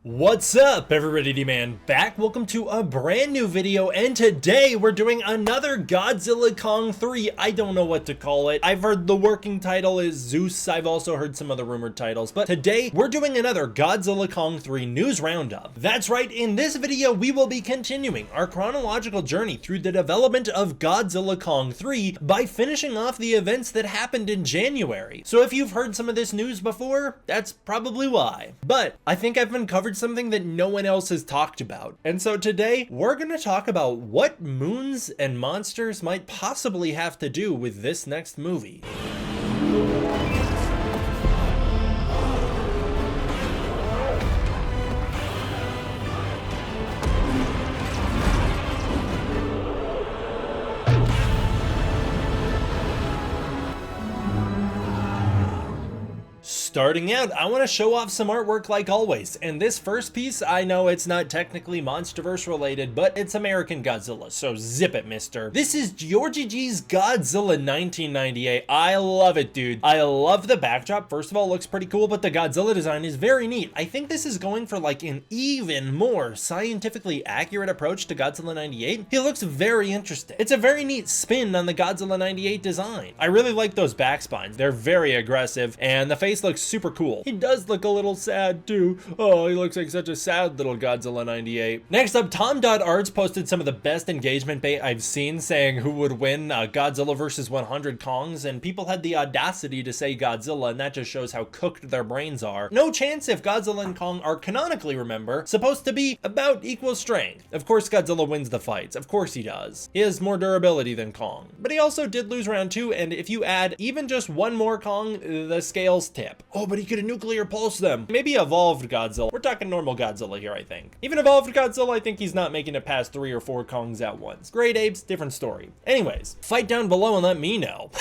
What's up, everybody? D-Man back. Welcome to a brand new video, and today we're doing another Godzilla Kong 3. I don't know what to call it. I've heard the working title is Zeus. I've also heard some other rumored titles, but today we're doing another Godzilla Kong 3 news roundup. That's right, in this video we will be continuing our chronological journey through the development of Godzilla Kong 3 by finishing off the events that happened in January. So if you've heard some of this news before, that's probably why. But I think I've uncovered something that no one else has talked about. And so today we're going to talk about what moons and monsters might possibly have to do with this next movie. Starting out, I want to show off some artwork like always, and this first piece, I know it's not technically MonsterVerse related, but it's American Godzilla, so zip it, mister. This is Georgie G's Godzilla 1998. I love it, dude. I love the backdrop. First of all, it looks pretty cool, but the Godzilla design is very neat. I think this is going for like an even more scientifically accurate approach to Godzilla 98. He looks very interesting. It's a very neat spin on the Godzilla 98 design. I really like those back spines. They're very aggressive, and the face looks super cool. He does look a little sad too. Oh, he looks like such a sad little Godzilla 98. Next up, Tom.Arts posted some of the best engagement bait I've seen, saying who would win Godzilla versus 100 Kongs, and people had the audacity to say Godzilla, and that just shows how cooked their brains are. No chance if Godzilla and Kong are canonically, remember, supposed to be about equal strength. Of course Godzilla wins the fights. Of course he does. He has more durability than Kong. But he also did lose round 2, and if you add even just one more Kong, the scales tip. Oh, but he could have nuclear pulse them. Maybe evolved Godzilla. We're talking normal Godzilla here, I think. Even evolved Godzilla, I think he's not making it past 3 or 4 Kongs at once. Great apes, different story. Anyways, fight down below and let me know.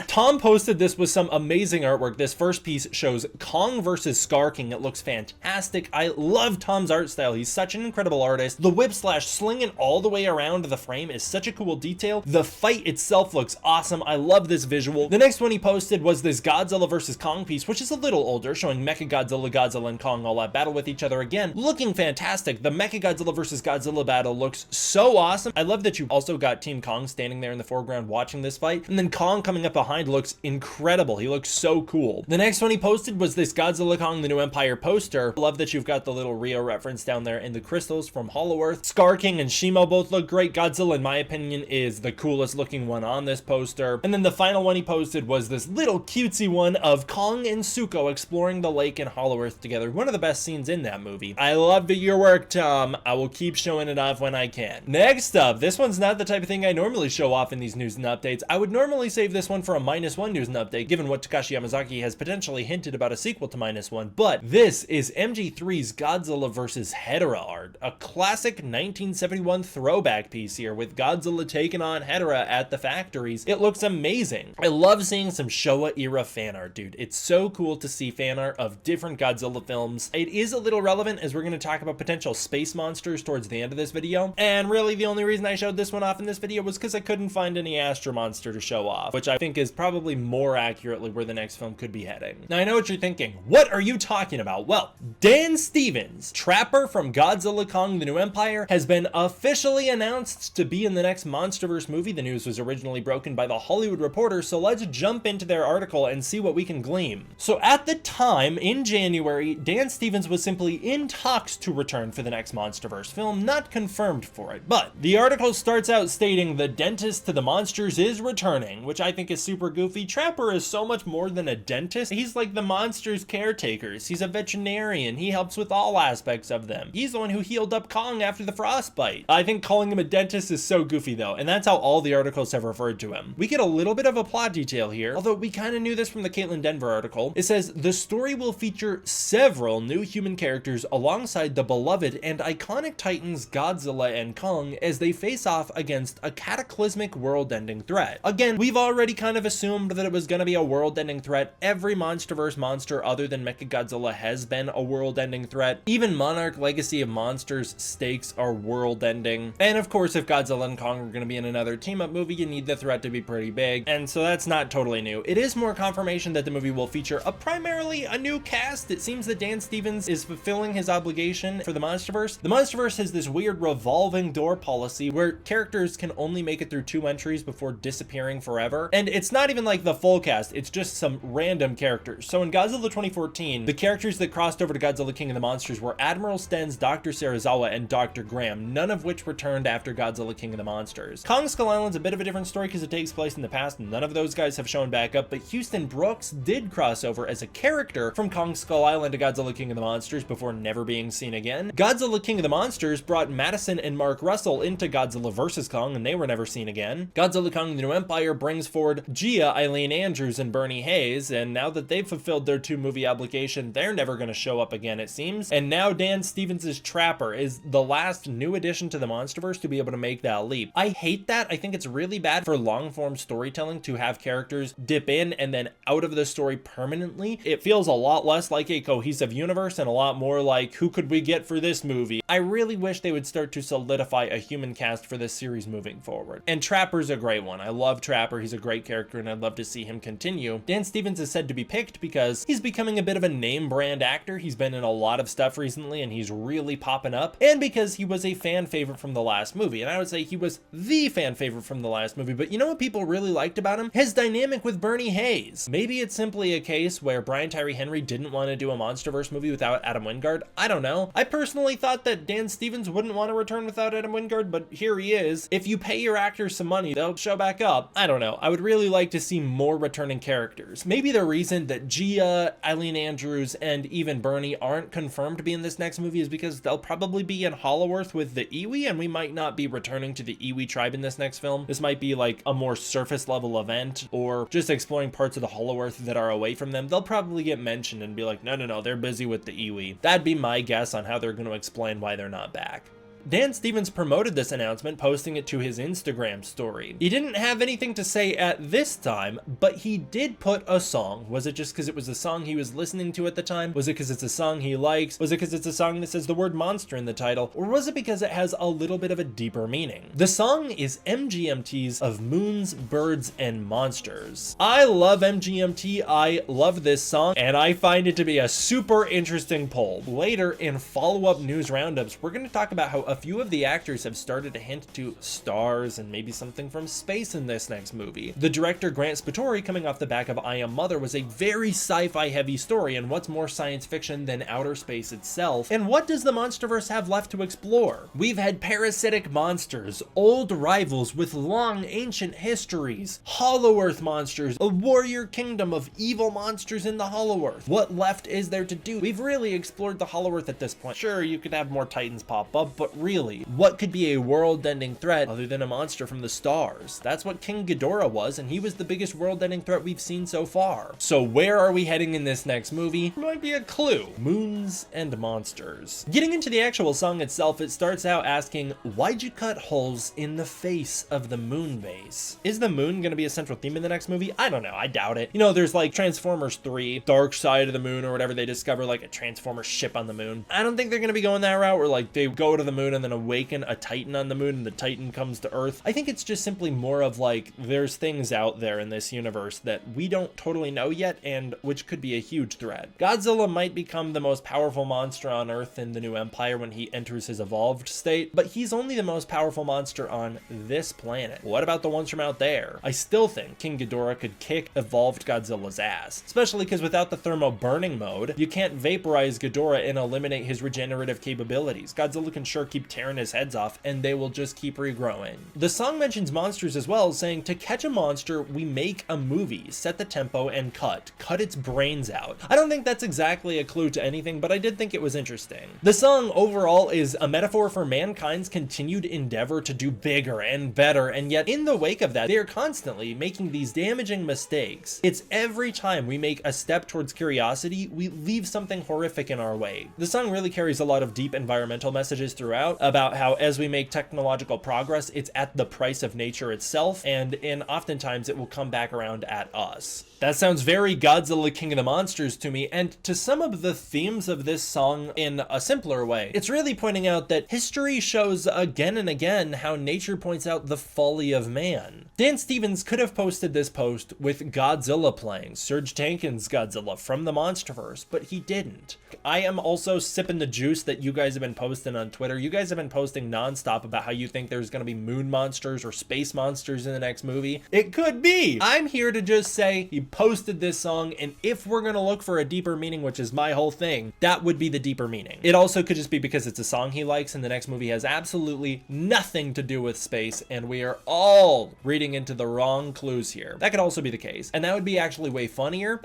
Tom posted this with some amazing artwork. This first piece shows Kong versus Scar King. It looks fantastic. I love Tom's art style. He's such an incredible artist. The whip slash slinging all the way around the frame is such a cool detail. The fight itself looks awesome. I love this visual. The next one he posted was this Godzilla versus Kong piece, which is a little older, showing Mechagodzilla, Godzilla, and Kong all out battle with each other again, looking fantastic. The Mechagodzilla versus Godzilla battle looks so awesome. I love that you also got Team Kong standing there in the foreground watching this fight, and then Kong coming up behind looks incredible. He looks so cool. The next one he posted was this Godzilla Kong the New Empire poster. Love that you've got the little Rio reference down there in the crystals from Hollow Earth. Scar King and Shimo both look great. Godzilla, in my opinion, is the coolest looking one on this poster. And then the final one he posted was this little cutesy one of Kong and Suko exploring the lake and Hollow Earth together. One of the best scenes in that movie. I love your work, Tom. I will keep showing it off when I can. Next up, this one's not the type of thing I normally show off in these news and updates. I would normally save this one for a -1 news and update, given what Takashi Yamazaki has potentially hinted about a sequel to -1, but this is MG3's Godzilla vs. Hedorah art, a classic 1971 throwback piece here with Godzilla taking on Hedorah at the factories. It looks amazing. I love seeing some Showa era fan art, dude. It's so cool to see fan art of different Godzilla films. It is a little relevant as we're going to talk about potential space monsters towards the end of this video, and really the only reason I showed this one off in this video was because I couldn't find any Astro Monster to show off, which I think is probably more accurately where the next film could be heading. Now I know what you're thinking. What are you talking about? Well, Dan Stevens, Trapper from Godzilla Kong the New Empire, has been officially announced to be in the next MonsterVerse movie. The news was originally broken by The Hollywood Reporter, so let's jump into their article and see what we can glean. So at the time, in January, Dan Stevens was simply in talks to return for the next MonsterVerse film, not confirmed for it. But the article starts out stating the dentist to the monsters is returning, which I think is super goofy. Trapper is so much more than a dentist. He's like the monsters' caretakers. He's a veterinarian. He helps with all aspects of them. He's the one who healed up Kong after the frostbite. I think calling him a dentist is so goofy though, and that's how all the articles have referred to him. We get a little bit of a plot detail here, although we kind of knew this from the Caitlin Denver article. It says the story will feature several new human characters alongside the beloved and iconic titans Godzilla and Kong as they face off against a cataclysmic world-ending threat. Again, we've already kind of assumed that it was going to be a world-ending threat. Every MonsterVerse monster other than Mechagodzilla has been a world-ending threat. Even Monarch Legacy of Monsters stakes are world-ending. And of course, if Godzilla and Kong are going to be in another team-up movie, you need the threat to be pretty big. And so that's not totally new. It is more confirmation that the movie will feature feature primarily a new cast. It seems that Dan Stevens is fulfilling his obligation for the MonsterVerse. The MonsterVerse has this weird revolving door policy where characters can only make it through 2 entries before disappearing forever. And it's not even like the full cast, it's just some random characters. So in Godzilla 2014, the characters that crossed over to Godzilla King of the Monsters were Admiral Stenz, Dr. Serizawa, and Dr. Graham, none of which returned after Godzilla King of the Monsters. Kong Skull Island's a bit of a different story because it takes place in the past, and none of those guys have shown back up, but Houston Brooks did cross over as a character from Kong Skull Island to Godzilla King of the Monsters before never being seen again. Godzilla King of the Monsters brought Madison and Mark Russell into Godzilla vs. Kong, and they were never seen again. Godzilla Kong: The New Empire brings forward Gia, Eileen Andrews, and Bernie Hayes, and now that they've fulfilled their 2-movie obligation, they're never going to show up again, it seems. And now Dan Stevens' Trapper is the last new addition to the MonsterVerse to be able to make that leap. I hate that. I think it's really bad for long-form storytelling to have characters dip in and then out of the story permanently. It feels a lot less like a cohesive universe and a lot more like, who could we get for this movie? I really wish they would start to solidify a human cast for this series moving forward. And Trapper's a great one. I love Trapper. He's a great character and I'd love to see him continue. Dan Stevens is said to be picked because he's becoming a bit of a name brand actor. He's been in a lot of stuff recently and he's really popping up, and because he was a fan favorite from the last movie. And I would say he was the fan favorite from the last movie, but you know what people really liked about him? His dynamic with Bernie Hayes. Maybe it's simply a case where Brian Tyree Henry didn't want to do a MonsterVerse movie without Adam Wingard. I don't know. I personally thought that Dan Stevens wouldn't want to return without Adam Wingard, but here he is. If you pay your actors some money, they'll show back up. I don't know. I would really like to see more returning characters. Maybe the reason that Gia, Eileen Andrews, and even Bernie aren't confirmed to be in this next movie is because they'll probably be in Hollow Earth with the Iwi, and we might not be returning to the Iwi tribe in this next film. This might be like a more surface level event, or just exploring parts of the Hollow Earth that are away from them. They'll probably get mentioned and be like, no, they're busy with the Iwi. That'd be my guess on how they're going to explain why they're not back. Dan Stevens promoted this announcement, posting it to his Instagram story. He didn't have anything to say at this time, but he did put a song. Was it just because it was the song he was listening to at the time? Was it because it's a song he likes? Was it because it's a song that says the word monster in the title? Or was it because it has a little bit of a deeper meaning? The song is MGMT's Of Moons, Birds, and Monsters. I love MGMT, I love this song, and I find it to be a super interesting poll. Later in follow-up news roundups, we're going to talk about how a few of the actors have started to hint to stars and maybe something from space in this next movie. The director Grant Spatore, coming off the back of I Am Mother, was a very sci-fi heavy story, and what's more science fiction than outer space itself? And what does the MonsterVerse have left to explore? We've had parasitic monsters, old rivals with long ancient histories, Hollow Earth monsters, a warrior kingdom of evil monsters in the Hollow Earth. What left is there to do? We've really explored the Hollow Earth at this point. Sure, you could have more Titans pop up, but really, what could be a world-ending threat other than a monster from the stars? That's what King Ghidorah was, and he was the biggest world-ending threat we've seen so far. So where are we heading in this next movie? Might be a clue. Moons and monsters. Getting into the actual song itself, it starts out asking, why'd you cut holes in the face of the moon base? Is the moon gonna be a central theme in the next movie? I don't know, I doubt it. You know, there's like Transformers 3, Dark Side of the Moon or whatever, they discover like a Transformer ship on the moon. I don't think they're gonna be going that route where like they go to the moon and then awaken a Titan on the moon and the Titan comes to Earth. I think it's just simply more of like, there's things out there in this universe that we don't totally know yet, and which could be a huge threat. Godzilla might become the most powerful monster on Earth in the New Empire when he enters his evolved state, but he's only the most powerful monster on this planet. What about the ones from out there? I still think King Ghidorah could kick evolved Godzilla's ass, especially because without the thermo burning mode, you can't vaporize Ghidorah and eliminate his regenerative capabilities. Godzilla can sure keep tearing his heads off and they will just keep regrowing. The song mentions monsters as well, saying to catch a monster, we make a movie, set the tempo, and cut its brains out. I don't think that's exactly a clue to anything, but I did think it was interesting. The song overall is a metaphor for mankind's continued endeavor to do bigger and better, and yet in the wake of that, they are constantly making these damaging mistakes. It's every time we make a step towards curiosity, we leave something horrific in our way. The song really carries a lot of deep environmental messages throughout, out about how as we make technological progress, it's at the price of nature itself, and oftentimes it will come back around at us. That sounds very Godzilla King of the Monsters to me, and to some of the themes of this song in a simpler way. It's really pointing out that history shows again and again how nature points out the folly of man. Dan Stevens could have posted this post with Godzilla playing, Serge Tankin's Godzilla from the MonsterVerse, but he didn't. I am also sipping the juice that you guys have been posting on Twitter. You guys have been posting nonstop about how you think there's going to be moon monsters or space monsters in the next movie. It could be. I'm here to just say he posted this song, and if we're going to look for a deeper meaning, which is my whole thing, that would be the deeper meaning. It also could just be because it's a song he likes and the next movie has absolutely nothing to do with space, and we are all reading into the wrong clues here. That could also be the case, and that would be actually way funnier.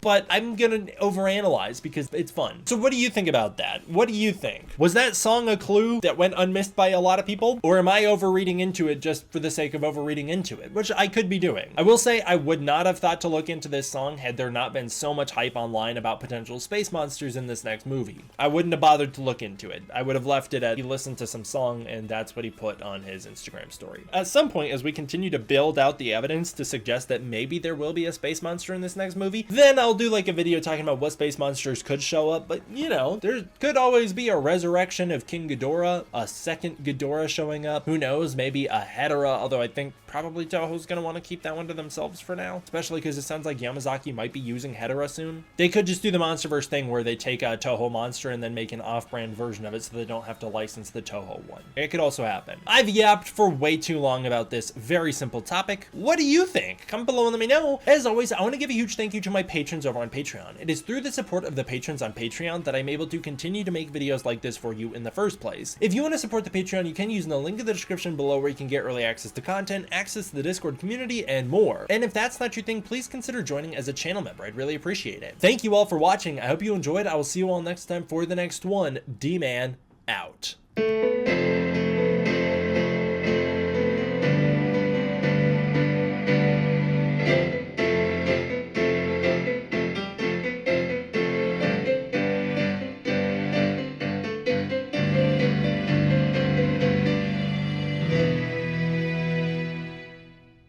But I'm gonna overanalyze because it's fun. So what do you think about that? What do you think? Was that song a clue that went unmissed by a lot of people? Or am I overreading into it just for the sake of overreading into it? Which I could be doing. I will say I would not have thought to look into this song had there not been so much hype online about potential space monsters in this next movie. I wouldn't have bothered to look into it. I would have left it at he listened to some song and that's what he put on his Instagram story. At some point, as we continue to build out the evidence to suggest that maybe there will be a space monster in this next movie, then I'll do like a video talking about what space monsters could show up. But you know, there could always be a resurrection of King Ghidorah, a second Ghidorah showing up. Who knows, maybe a Hedorah, although I think probably Toho's gonna want to keep that one to themselves for now, especially because it sounds like Yamazaki might be using Hedorah soon. They could just do the MonsterVerse thing where they take a Toho monster and then make an off-brand version of it so they don't have to license the Toho one. It could also happen. I've yapped for way too long about this very simple topic. What do you think? Comment below and let me know. As always, I want to give a huge thank you to my patrons over on Patreon. It is through the support of the patrons on Patreon that I'm able to continue to make videos like this for you in the first place. If you want to support the Patreon, you can use the link in the description below where you can get early access to content, access to the Discord community, and more. And if that's not your thing, please consider joining as a channel member. I'd really appreciate it. Thank you all for watching. I hope you enjoyed. I will see you all next time for the next one. D-Man out.